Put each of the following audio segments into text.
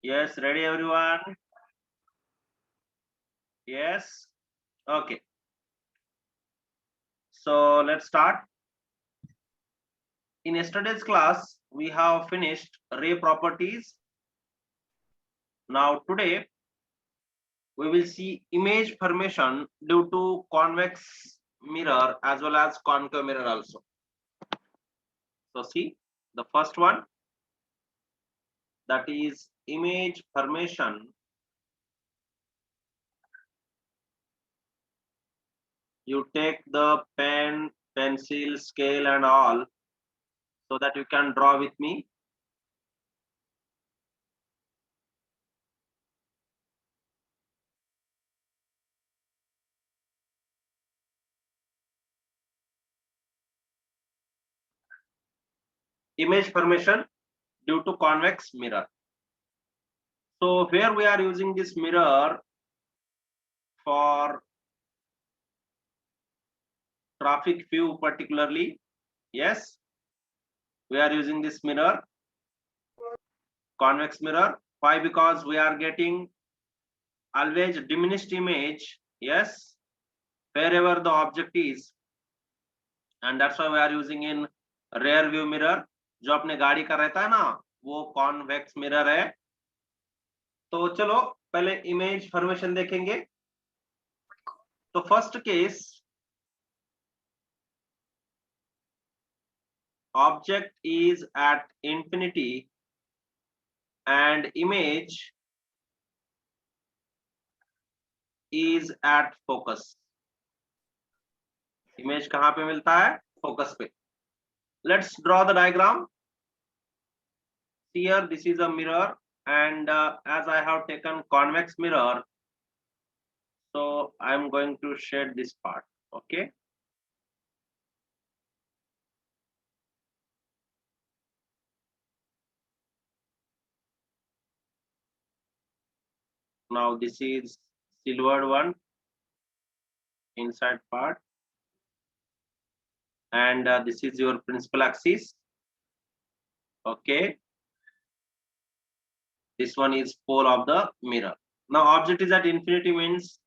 Yes, ready everyone? Yes. Okay. So let's start. In yesterday's class, we have finished ray properties. Now today, we will see image formation due to convex mirror as well as concave mirror also. So see the first one, that is image formation. You take the pen, pencil, scale and all so that you can draw with me. Image formation due to convex mirror. So here we are using this mirror for traffic view particularly. Yes, we are using this mirror, convex mirror. Why? Because we are getting always diminished image. Yes, wherever the object is, and that's why we are using in rear view mirror. जो अपने गाड़ी का रहता है ना, वो convex mirror है. तो चलो पहले इमेज फॉर्मेशन देखेंगे. तो first case, object is at infinity and image is at focus. Image कहाँ पे मिलता है? Focus पे. Let's draw the diagram. Here this is a mirror, and as I have taken convex mirror, so I am going to shade this part. Okay. Now this is silvered one inside part, and this is your principal axis. Okay. This one is pole of the mirror. Now object is at infinity means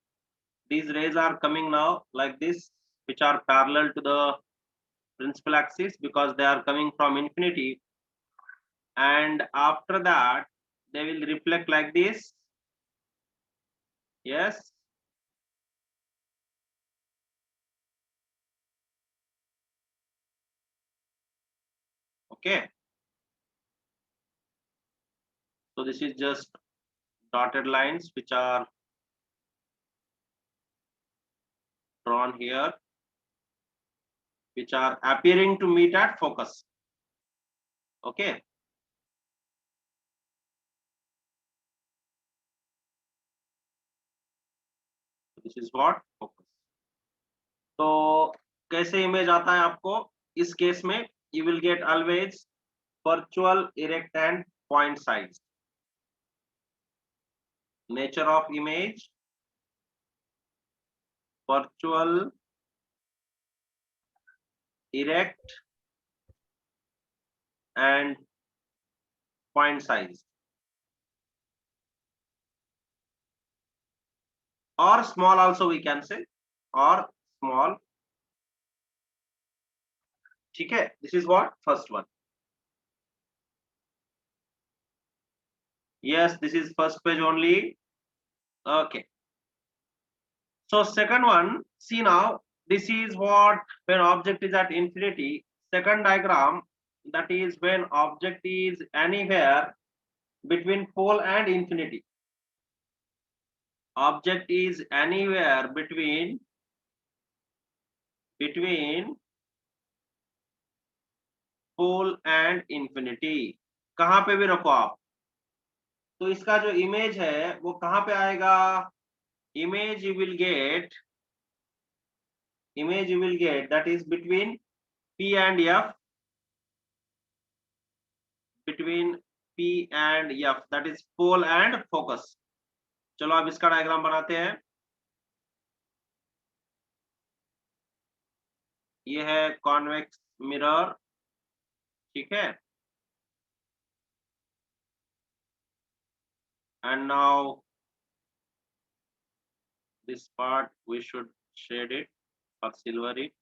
these rays are coming now like this, which are parallel to the principal axis because they are coming from infinity, and after that they will reflect like this. Yes, okay. So this is just dotted lines which are drawn here, which are appearing to meet at focus. Okay. This is what focus. तो कैसे image आता है आपको इस case में? You will get always virtual, erect and point size. Nature of image: virtual, erect and point size, or small also we can say, or small. ठीक है. This is what first one. Yes, this is first page only. Okay. So second one, see now, this is what when object is at infinity. Second diagram, that is when object is anywhere between pole and infinity. Object is anywhere between pole and infinity. कहाँ पे भी रखो आप, तो इसका जो image है वो कहाँ पे आएगा? Image you will get that is between P and F, between P and F, that is pole and focus. चलो अब इसका डायग्राम बनाते हैं. ये है कॉन्वेक्स मिरर. ठीक है. And now this part we should shade it or silver it.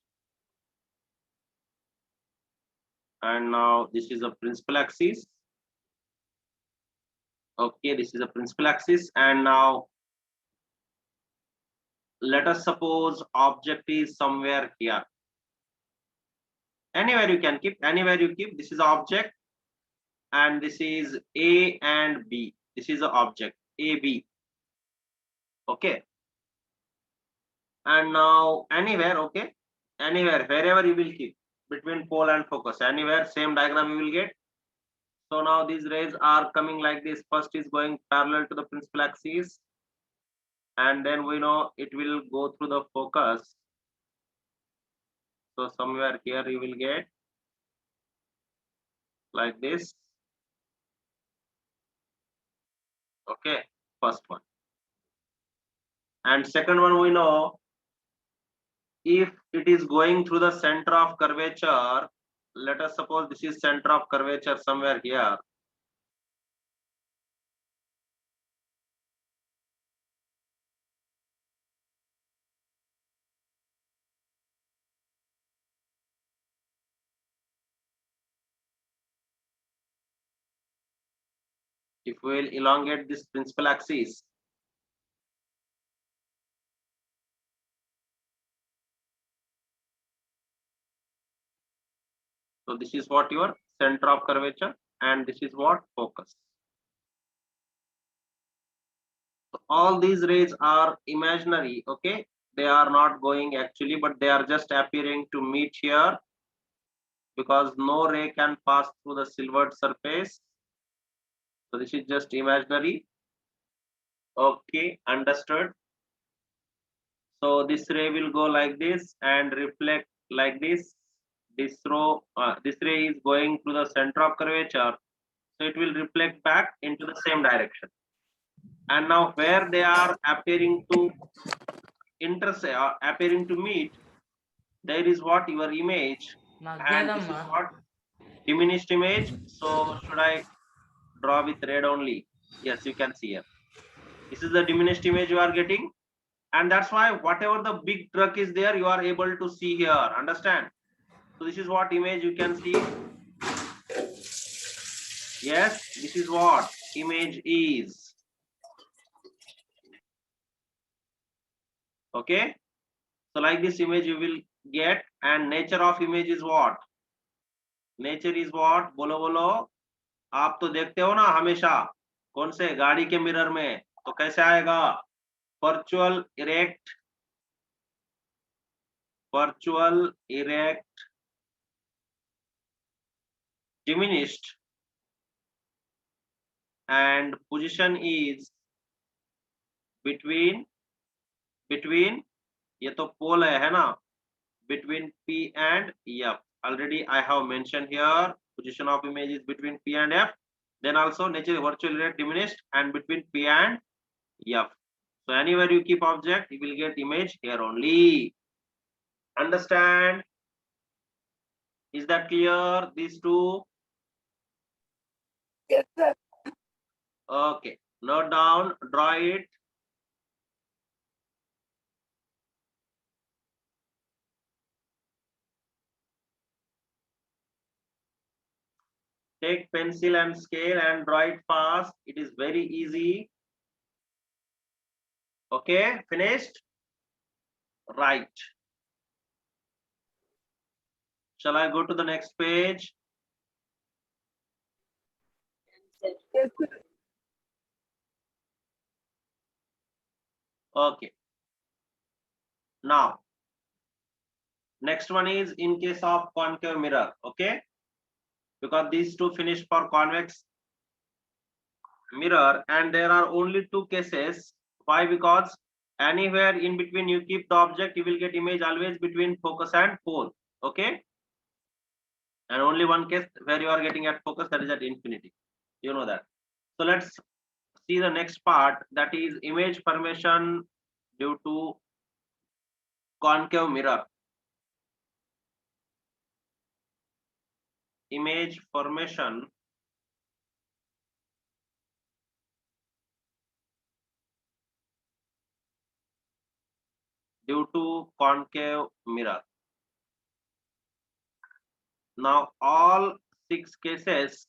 And now this is a principal axis. Okay, this is a principal axis. And now let us suppose object is somewhere here. Anywhere you can keep, anywhere you keep. This is object, and this is A and B. This is the object A, B. Okay. And now anywhere, okay, anywhere, wherever you will keep between pole and focus, anywhere, same diagram you will get. So now these rays are coming like this. First is going parallel to the principal axis, and then we know it will go through the focus. So somewhere here you will get like this. Okay, first one. And second one, we know if it is going through the center of curvature, let us suppose this is center of curvature somewhere here. If we will elongate this principal axis, so this is what your center of curvature, and this is what focus. So all these rays are imaginary, okay? They are not going actually, but they are just appearing to meet here because no ray can pass through the silvered surface. So this is just imaginary. Okay, understood. So this ray will go like this and reflect like this. This ray is going to the center of curvature, so it will reflect back into the same direction. And now where they are appearing to intersect or appearing to meet, there is what your image, and this is what diminished image. So should I draw with red only? Yes, you can see here. This is the diminished image you are getting, and that's why whatever the big truck is there, you are able to see here. Understand? So this is what image you can see. Yes, this is what image is. Okay. So like this image you will get, and nature of image is what? Nature is what? बोलो बोलो. आप तो देखते हो ना हमेशा कौन से गाड़ी के मिरर में, तो कैसे आएगा? Virtual erect, diminished, and position is between ये तो पोल है ना, between P and F. Already I have mentioned here position of image is between P and F. Then also nature virtual rate diminished and between P and F. So anywhere you keep object, you will get image here only. Understand? Is that clear? These two? Yes, sir. Okay. Note down, draw it. Take pencil and scale and draw it fast. It is very easy. Okay, finished? Right. Shall I go to the next page? Yes, sir. Okay. Now, next one is in case of concave mirror. Okay, because these two finished for convex mirror, and there are only two cases. Why? Because anywhere in between you keep the object, you will get image always between focus and pole. Okay, and only one case where you are getting at focus, that is at infinity. You know that. So let's see the next part, that is image formation due to concave mirror. Image formation due to concave mirror. Now all 6 cases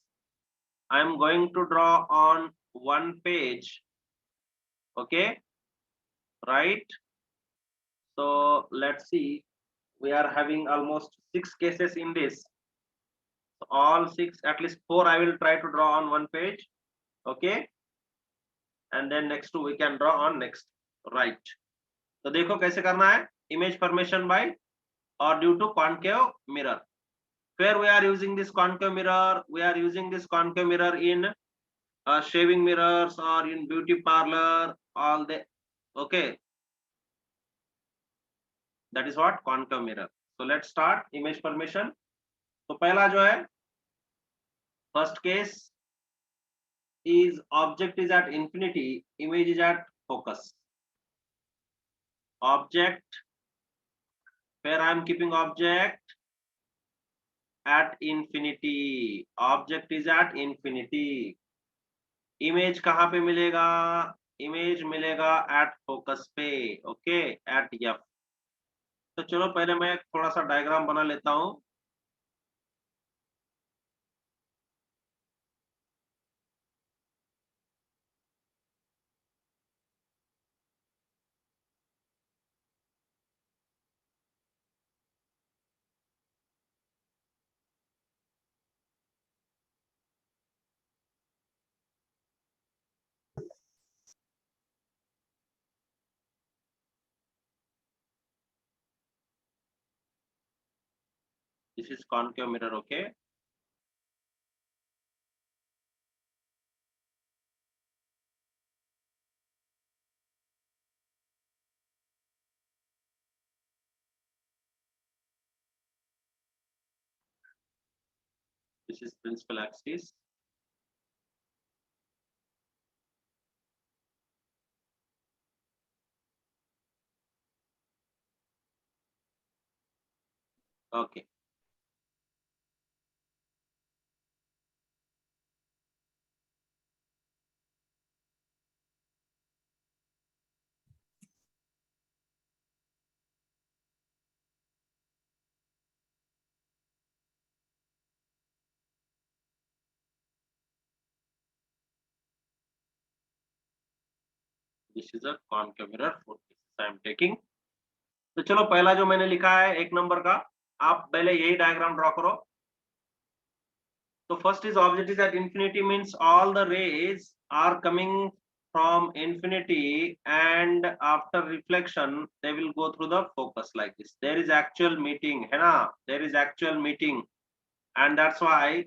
I am going to draw on one page. Okay, right? So let's see, we are having almost 6 cases in this. So all 6, at least 4 I will try to draw on one page. Okay, and then next 2 we can draw on next, right? तो देखो कैसे करना है, image formation by or due to concave mirror. Where we are using this concave mirror, we are using this concave mirror in shaving mirrors or in beauty parlor, all the, okay, that is what concave mirror. So let's start image formation. तो पहला जो है, first case is object is at infinity, image is at focus. Object, where I am keeping object at infinity, object is at infinity. Image कहाँ पे मिलेगा, image मिलेगा at focus पे, okay, at F. तो चलो पहले मैं थोड़ा सा डायग्राम बना लेता हूँ. This is concave mirror, okay. This is principal axis. Okay. This is a concave mirror. 4 pieces I am taking. तो चलो पहला जो मैंने लिखा है 1 नंबर का, आप पहले यही डायग्राम ड्रॉ करो. So first is object is at infinity means all the rays are coming from infinity and after reflection they will go through the focus like this. There is actual meeting, है ना? There is actual meeting, and that's why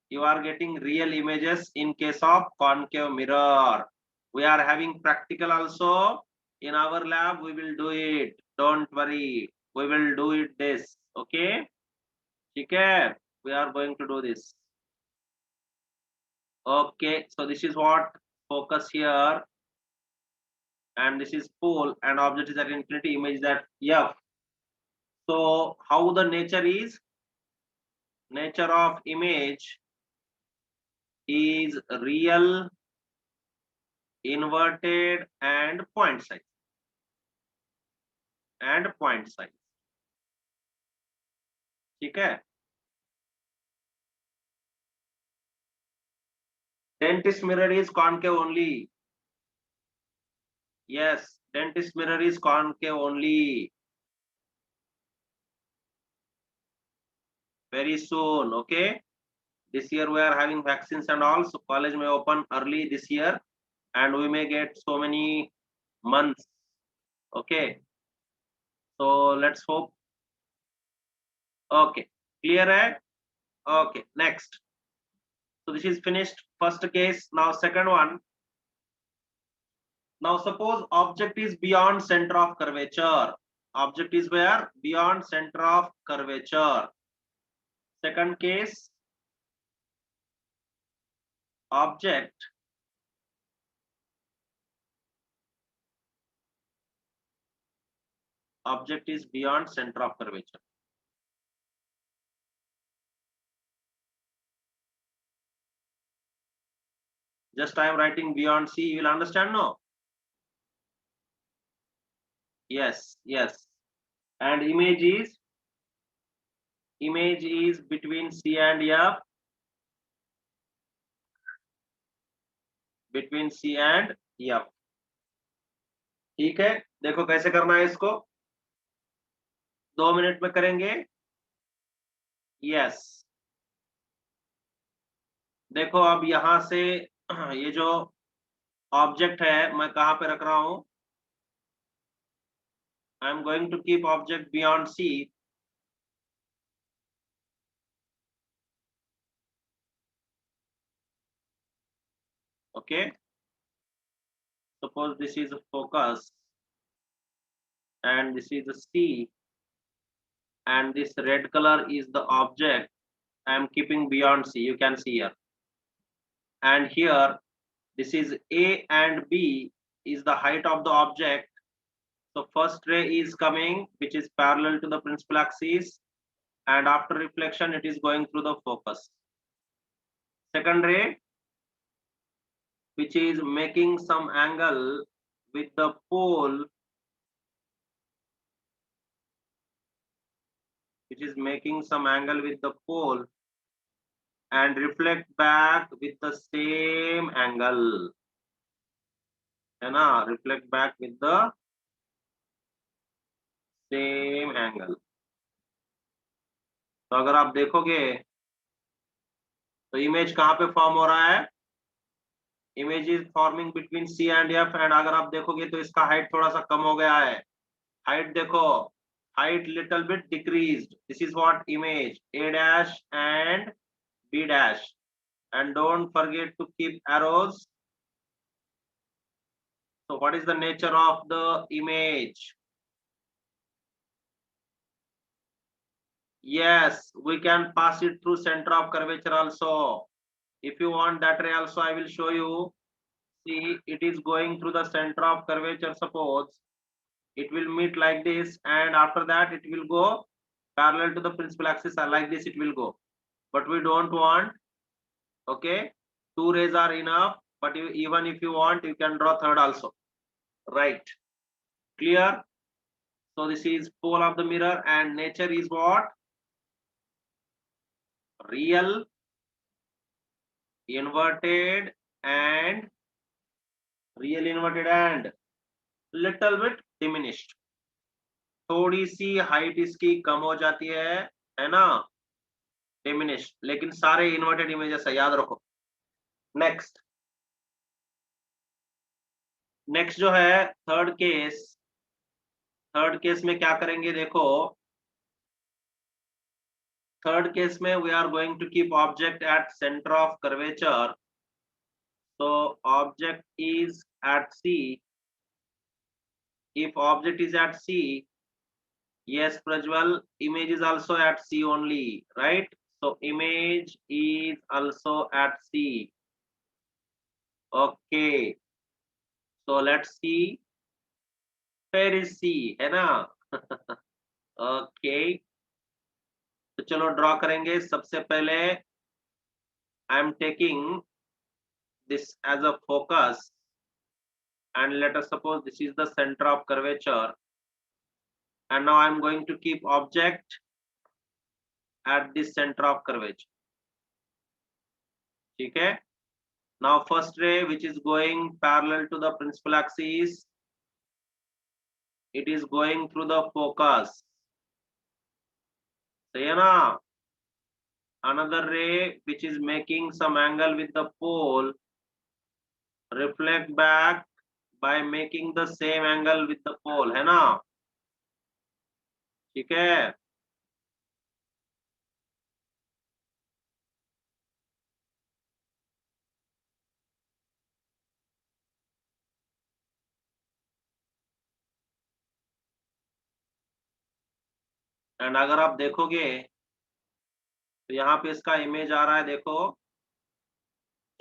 you are getting real images in case of concave mirror. We are having practical also in our lab. We will do it. Don't worry. We will do it this. Okay? Okay. We are going to do this. Okay, so this is what focus here, and this is pole, and object is at infinity, image is at F. So how the nature is? Nature of image is real, inverted, and point size. And point size. ठीक है? Dentist mirror is concave only. Yes, dentist mirror is concave only. Very soon, okay? This year we are having vaccines and all, so college may open early this year, and we may get so many months. Okay, so let's hope. Okay, clear, hai? Okay, next. So this is finished first case. Now second one. Now suppose object is beyond center of curvature. Object is where? Beyond center of curvature. Second case, object is beyond center of curvature. Just I am writing beyond C, you will understand, no? Yes, yes. And image is between C and F, between C and F. ठीक है, देखो कैसे करना है इसको, 2 minute में करेंगे. Yes, देखो अब यहां से ये जो ऑब्जेक्ट है मैं कहां पे रख रहा हूं. I am going to keep object beyond C. Okay, suppose this is a focus and this is a C, and this red color is the object I am keeping beyond C, you can see here. And here this is A and B is the height of the object. So first ray is coming which is parallel to the principal axis, and after reflection it is going through the focus. Second ray which is making some angle with the pole, which is making some angle with the pole and reflect back with the same angle, है ना, reflect back with the same angle. तो अगर आप देखोगे तो image कहाँ पे form हो रहा है, image is forming between C and F. And अगर आप देखोगे तो इसका हाइट थोड़ा सा कम हो गया है. हाइट देखो, height little bit decreased. This is what image A dash and B dash. And don't forget to keep arrows. So what is the nature of the image? Yes, we can pass it through center of curvature also. If you want that ray also, I will show you. See, it is going through the center of curvature. Suppose it will meet like this, and after that it will go parallel to the principal axis. Like this it will go, but we don't want. Okay, 2 rays are enough, but even if you want, you can draw third also. Right, clear? So this is pole of the mirror, and nature is what? Real, inverted, and real inverted and little bit diminished. थोड़ी सी height इसकी कम हो जाती है ना, diminished. लेकिन सारे inverted images है, याद रखो. नेक्स्ट, नेक्स्ट जो है थर्ड केस. थर्ड केस में क्या करेंगे देखो. थर्ड केस में we are going to keep object at centre of curvature. so object is at C. If object is at C, yes Prajwal, image is also at C only, right? So image is also at C. Okay, so let's see where is C, है ना. okay, तो चलो draw करेंगे. सबसे पहले I am taking this as a focus, and let us suppose this is the center of curvature, and now I am going to keep object at this center of curvature. ठीक है. Now first ray which is going parallel to the principal axis, it is going through the focus. सही है ना. Another ray which is making some angle with the pole, reflect back by making the same angle with the pole, है ना. ठीक है. And अगर आप देखोगे तो यहाँ पे इसका इमेज आ रहा है, देखो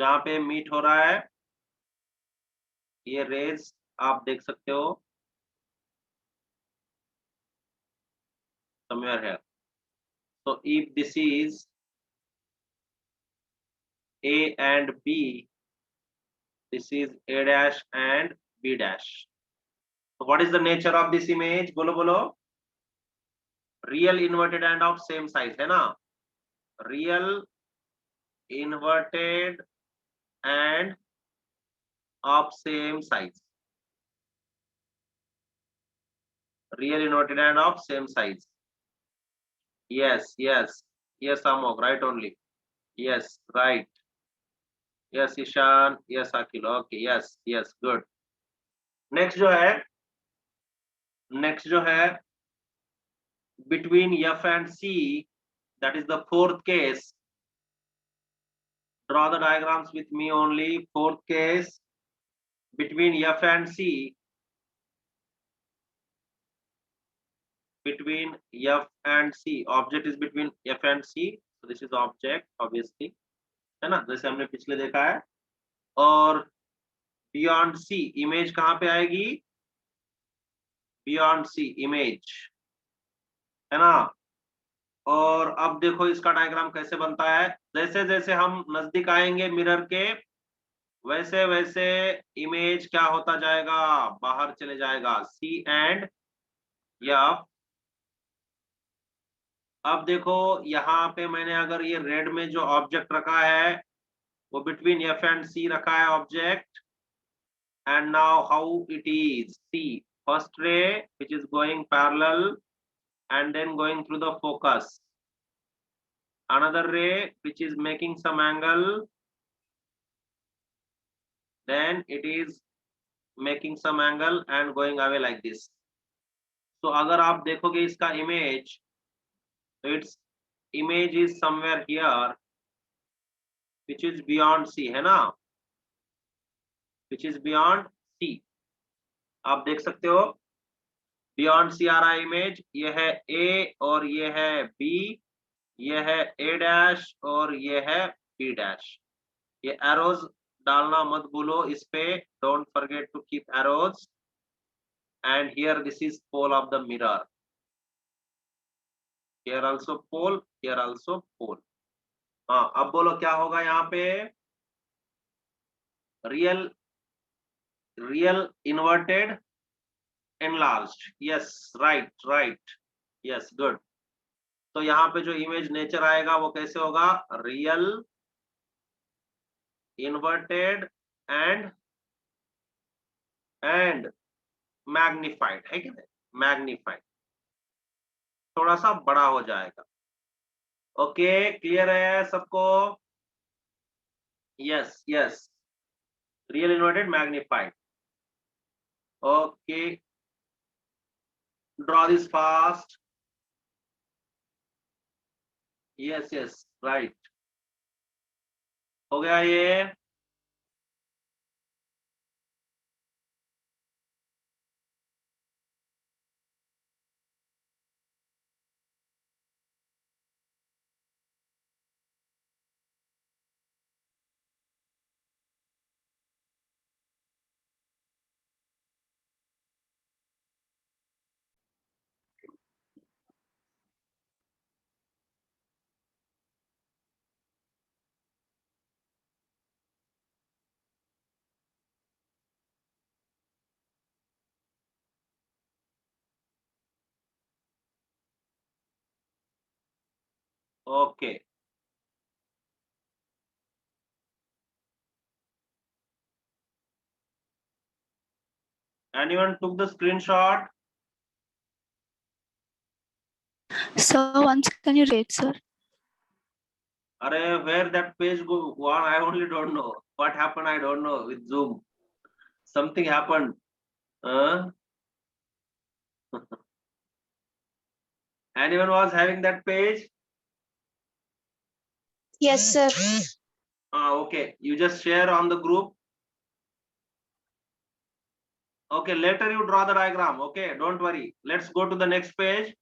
जहाँ पे मीट हो रहा है ये रेज आप देख सकते हो somewhere here. So if this is A and B, this is A dash and B dash. So what is the nature of this image? बोलो बोलो. Real inverted and of same size, है ना? Real inverted and of same size. Real inverted and of same size. Yes, yes, yes, Amok, right only. Yes, right. Yes, Ishan. Yes, Akhil. Okay, yes, yes, good. Next जो है between F and C, that is the fourth case. Draw the diagrams with me only. Fourth case between F and C. Between F and C. Object is between F and C. So this is object, obviously. है ना, जैसे हमने पिछले देखा है. और beyond C, image कहाँ पे आएगी? Beyond C, image, है ना. और अब देखो इसका डायग्राम कैसे बनता है. जैसे जैसे हम नजदीक आएंगे मिरर के, वैसे वैसे इमेज क्या होता जाएगा? बाहर चले जाएगा. सी एंड एफ. अब देखो यहाँ पे मैंने अगर ये रेड में जो ऑब्जेक्ट रखा है वो बिटवीन एफ एंड सी रखा है object. And now how it is. See first ray which is going parallel and then going through the focus. Another ray which is making some angle, then it is making some angle and going away like this. So अगर आप देखोगे इसका image, its image is somewhere here which is beyond C, है ना, which is beyond C. आप देख सकते हो beyond C आ रहा है image. ये है A और ये है B, ये है A dash और ये है B dash. ये arrows डालना मत भूलो इस पे. Don't forget to keep arrows. And here this is pole of the mirror. Here also pole, here also pole. हाँ, अब बोलो क्या होगा यहाँ पे? Real inverted enlarged. Yes, right, right. Yes, good. तो यहाँ पे जो इमेज नेचर आएगा वो कैसे होगा? Real inverted and magnified, है कि नहीं? Magnified, थोड़ा सा बड़ा हो जाएगा. ओके, क्लियर है सबको? Yes yes. Real inverted magnified. Okay, draw this fast. Yes yes, right. हो गया ये. Okay, anyone took the screenshot? Sir, once can you read, sir? Arey, where that page go? What? I only don't know. What happened? I don't know with Zoom. Something happened. Anyone was having that page? Yes, sir. Okay. You just share on the group. Okay, later you draw the diagram. Okay, don't worry. Let's go to the next page.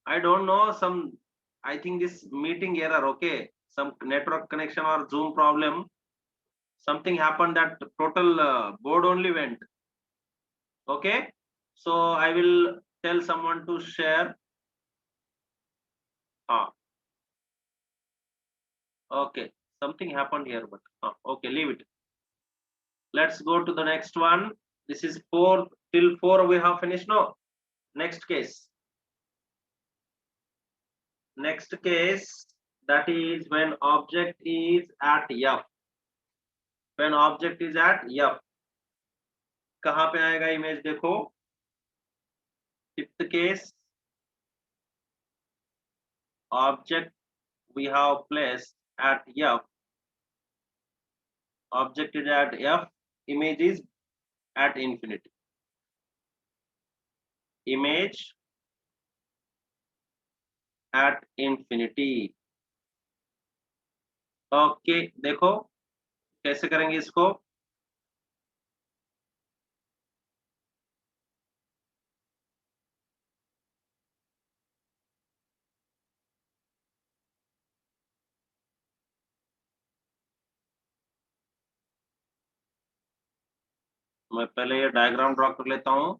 I don't know, I think this meeting error. Okay, some network connection or Zoom problem. Something happened that total board only went. Okay, so I will tell someone to share. Okay, something happened here, but okay, leave it. Let's go to the next one. This is fourth till 4 we have finished. No, next case. Next case, that is when object is at F. When object is at F, कहाँ पे आएगा image देखो. Fifth case, object we have placed at F. Object is at F, image is at infinity. Image at infinity. Okay, देखो कैसे करेंगे इसको. मैं पहले ये डायग्राम ड्रॉ कर लेता हूं.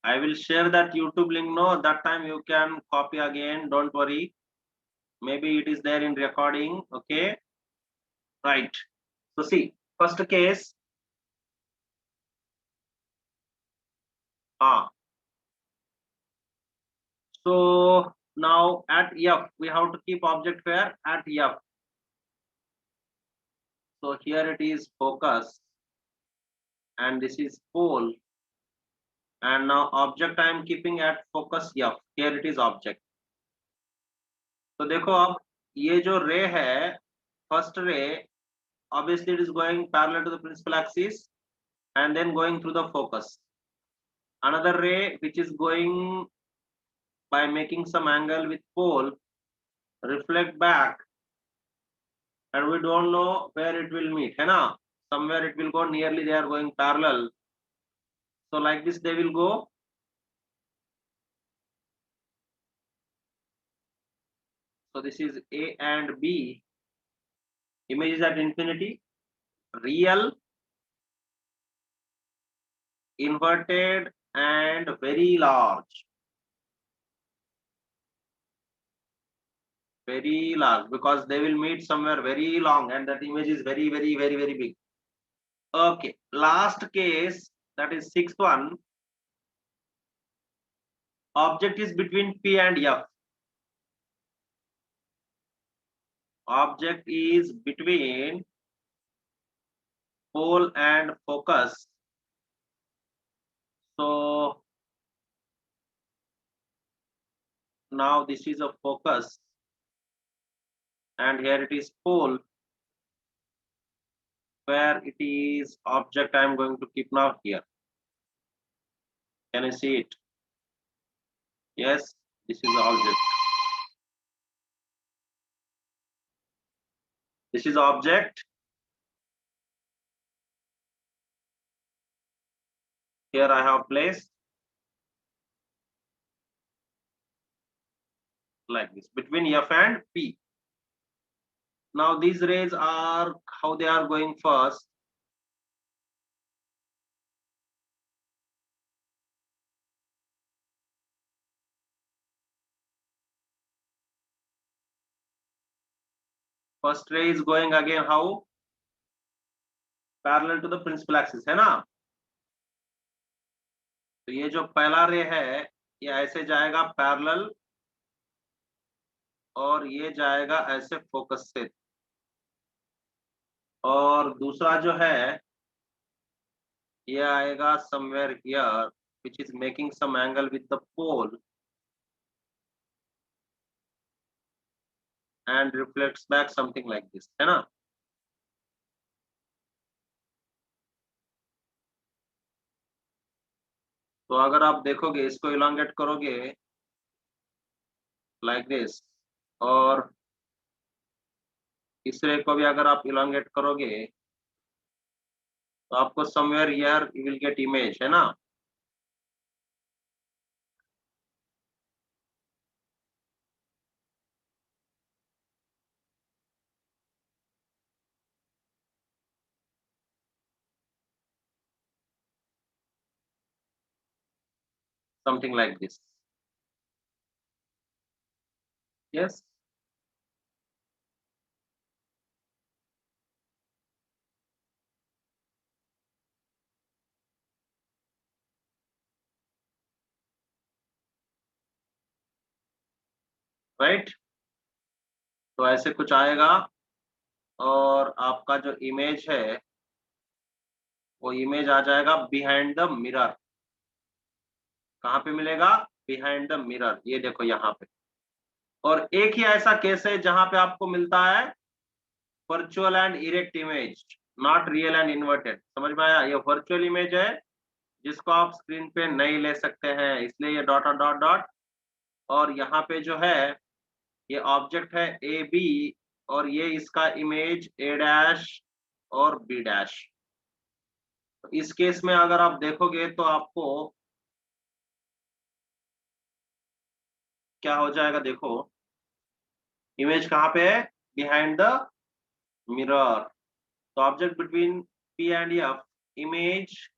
I will share that YouTube link. No, that time you can copy again. Don't worry. Maybe it is there in recording. Okay. Right. So see, first case. So now at F, we have to keep object where? At F. So here it is focus. And this is pole. And now object I am keeping at focus F. Here it is object. तो देखो अब ये जो रे है, first ray, obviously it is going parallel to the principal axis and then going through the focus. Another ray which is going by making some angle with pole, reflect back, and we don't know where it will meet, है ना? Somewhere it will go, nearly they are going parallel. So like this they will go. So this is A and B. Image is at infinity. Real, inverted, and very large. Very large, because they will meet somewhere very long and that image is very big. Okay, last case, that is sixth one. Object is between P and F. Object is between pole and focus. So now this is a focus and here it is pole, where it is object I am going to keep now here. Can you see it? Yes, this is the object. This is object. Here I have placed like this between F and P. Now these rays are how they are going first. First ray is going again how? Parallel to the principal axis, है ना? तो ये जो पहला रे है ये ऐसे जाएगा पैरेलल और ये जाएगा ऐसे फोकस से, और दूसरा जो है ये आएगा somewhere here which is making some angle with the pole and reflects back something like this, है ना? तो अगर आप देखोगे इसको इलांगेट करोगे like this और इस रे को भी अगर आप इलोंगेट करोगे तो आपको somewhere here you will get image, है ना। Something like this, yes. Right, तो ऐसे कुछ आएगा और आपका जो इमेज है वो इमेज आ जाएगा बिहाइंड द मिरर। कहाँ पे मिलेगा? बिहाइंड द मिरर, ये देखो यहाँ पे। और एक ही ऐसा केस है जहां पे आपको मिलता है virtual and erect image, not real and inverted. समझ में आया? ये वर्चुअल इमेज है जिसको आप स्क्रीन पे नहीं ले सकते हैं, इसलिए ये डॉट डॉट डॉट। और यहाँ पे जो है ये ऑब्जेक्ट है ए बी, और ये इसका इमेज ए डैश और बी डैश। तो इस केस में अगर आप देखोगे तो आपको क्या हो जाएगा, देखो इमेज कहाँ पे है? Behind the mirror. तो object between P and F, image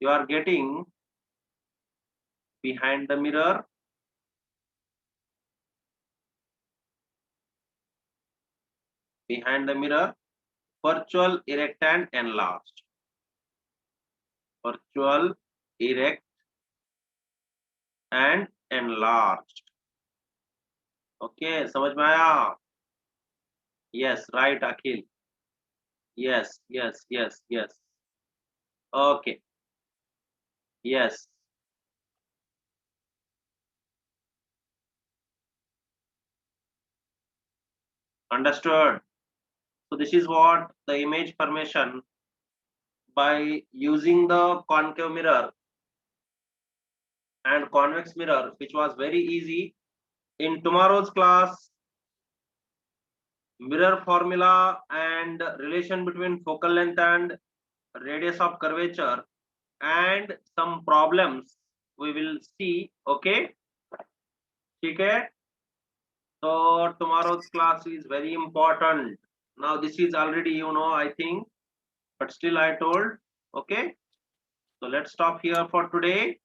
you are getting behind the mirror, virtual, erect and enlarged, virtual, erect and enlarged। Okay, समझ में आया? Yes, right Akhil, yes yes yes yes, okay, yes, understood। So this is what the image formation by using the concave mirror and convex mirror, which was very easy. In tomorrow's class, mirror formula and relation between focal length and radius of curvature and some problems we will see, okay? ठीक है, so tomorrow's class is very important. Now this is already you know I think, but still I told, okay? So let's stop here for today.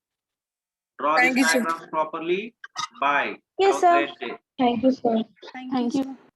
Draw these Thank you, sir. diagrams properly. Bye. Yes, Have a sir. great day. Thank you, sir. Thank you, sir.